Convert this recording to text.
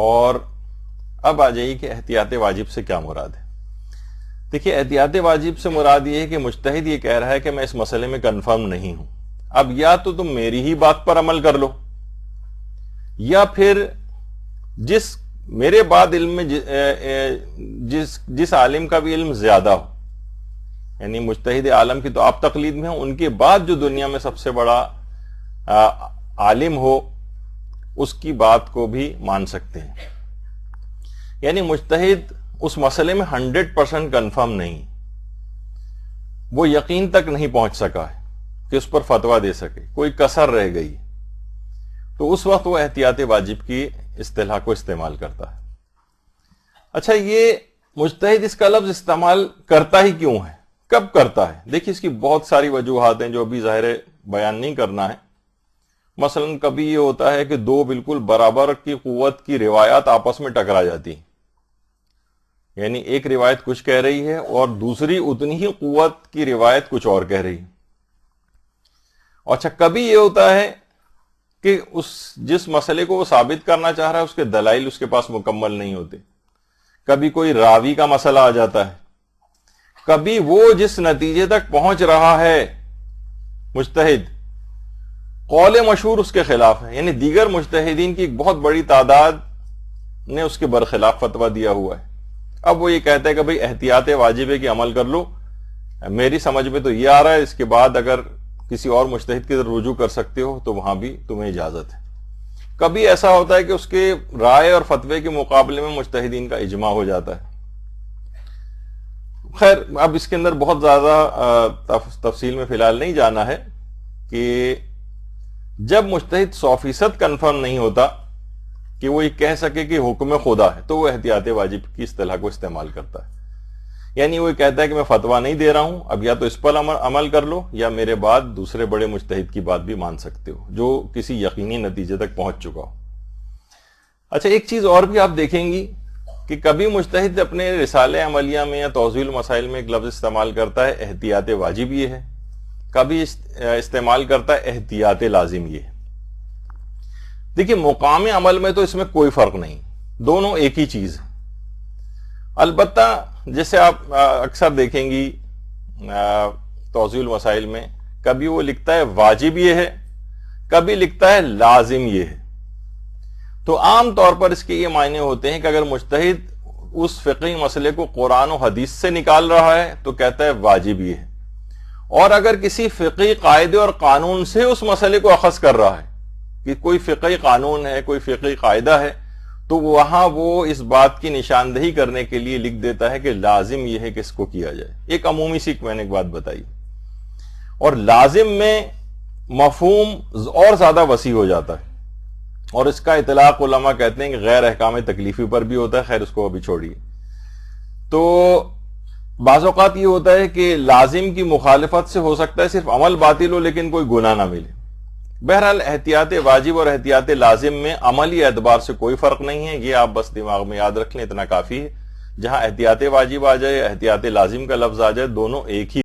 اور اب آ جائیے کہ احتیاط واجب سے کیا مراد ہے۔ دیکھیے، احتیاط واجب سے مراد یہ ہے کہ مجتہد یہ کہہ رہا ہے کہ میں اس مسئلے میں کنفرم نہیں ہوں، اب یا تو تم میری ہی بات پر عمل کر لو، یا پھر جس میرے بعد علم میں جس عالم کا بھی علم زیادہ ہو، یعنی مجتہد عالم کی تو آپ تقلید میں ہیں، ان کے بعد جو دنیا میں سب سے بڑا عالم ہو اس کی بات کو بھی مان سکتے ہیں۔ یعنی مجتہد اس مسئلے میں 100% کنفرم نہیں، وہ یقین تک نہیں پہنچ سکا ہے کہ اس پر فتویٰ دے سکے، کوئی کسر رہ گئی، تو اس وقت وہ احتیاط واجب کی اصطلاح کو استعمال کرتا ہے۔ اچھا، یہ مجتہد اس کا لفظ استعمال کرتا ہی کیوں ہے، کب کرتا ہے؟ دیکھیے، اس کی بہت ساری وجوہات ہیں جو ابھی ظاہر بیان نہیں کرنا ہے۔ مثلا کبھی یہ ہوتا ہے کہ دو بالکل برابر کی قوت کی روایات آپس میں ٹکرا جاتی ہیں، یعنی ایک روایت کچھ کہہ رہی ہے اور دوسری اتنی ہی قوت کی روایت کچھ اور کہہ رہی ہے۔ اچھا، کبھی یہ ہوتا ہے کہ جس مسئلے کو وہ ثابت کرنا چاہ رہا ہے اس کے دلائل اس کے پاس مکمل نہیں ہوتے، کبھی کوئی راوی کا مسئلہ آ جاتا ہے، کبھی وہ جس نتیجے تک پہنچ رہا ہے مجتہد، قول مشہور اس کے خلاف ہے، یعنی دیگر مجتہدین کی ایک بہت بڑی تعداد نے اس کے برخلاف فتویٰ دیا ہوا ہے۔ اب وہ یہ کہتا ہے کہ بھئی احتیاط واجب ہے کہ عمل کر لو، میری سمجھ میں تو یہ آ رہا ہے، اس کے بعد اگر کسی اور مجتہد کی طرف رجوع کر سکتے ہو تو وہاں بھی تمہیں اجازت ہے۔ کبھی ایسا ہوتا ہے کہ اس کے رائے اور فتوے کے مقابلے میں مجتہدین کا اجماع ہو جاتا ہے۔ خیر، اب اس کے اندر بہت زیادہ تفصیل میں فی الحال نہیں جانا ہے کہ جب مجتہد 100% کنفرم نہیں ہوتا کہ وہ یہ کہہ سکے کہ حکم خدا ہے، تو وہ احتیاط واجب کی اصطلاح کو استعمال کرتا ہے۔ یعنی وہ کہتا ہے کہ میں فتویٰ نہیں دے رہا ہوں، اب یا تو اس پر عمل کر لو یا میرے بعد دوسرے بڑے مجتہد کی بات بھی مان سکتے ہو جو کسی یقینی نتیجے تک پہنچ چکا ہو۔ اچھا، ایک چیز اور بھی آپ دیکھیں گی کہ کبھی مجتہد اپنے رسالہ عملیہ میں یا توضیح المسائل میں ایک لفظ استعمال کرتا ہے احتیاط واجب یہ ہے، کبھی استعمال کرتا ہے احتیاط لازم یہ ہے۔ دیکھیے، مقام عمل میں تو اس میں کوئی فرق نہیں، دونوں ایک ہی چیز ہے۔ البتہ جیسے آپ اکثر دیکھیں گی توضیح المسائل میں، کبھی وہ لکھتا ہے واجب یہ ہے، کبھی لکھتا ہے لازم یہ ہے۔ تو عام طور پر اس کے یہ معنی ہوتے ہیں کہ اگر مجتہد اس فقہی مسئلے کو قرآن و حدیث سے نکال رہا ہے تو کہتا ہے واجب یہ ہے، اور اگر کسی فقہی قاعدے اور قانون سے اس مسئلے کو اخذ کر رہا ہے کہ کوئی فقہی قانون ہے، کوئی فقہی قاعدہ ہے، تو وہاں وہ اس بات کی نشاندہی کرنے کے لیے لکھ دیتا ہے کہ لازم یہ ہے کہ اس کو کیا جائے۔ ایک عمومی سی میں نے ایک بات بتائی، اور لازم میں مفہوم اور زیادہ وسیع ہو جاتا ہے، اور اس کا اطلاق علماء کہتے ہیں کہ غیر احکام تکلیفی پر بھی ہوتا ہے۔ خیر، اس کو ابھی چھوڑیے۔ تو بعض اوقات یہ ہوتا ہے کہ لازم کی مخالفت سے ہو سکتا ہے صرف عمل باطل ہو لیکن کوئی گناہ نہ ملے۔ بہرحال احتیاط واجب اور احتیاط لازم میں عملی اعتبار سے کوئی فرق نہیں ہے، یہ آپ بس دماغ میں یاد رکھ لیں، اتنا کافی ہے۔ جہاں احتیاط واجب آ جائے، احتیاط لازم کا لفظ آ جائے، دونوں ایک ہی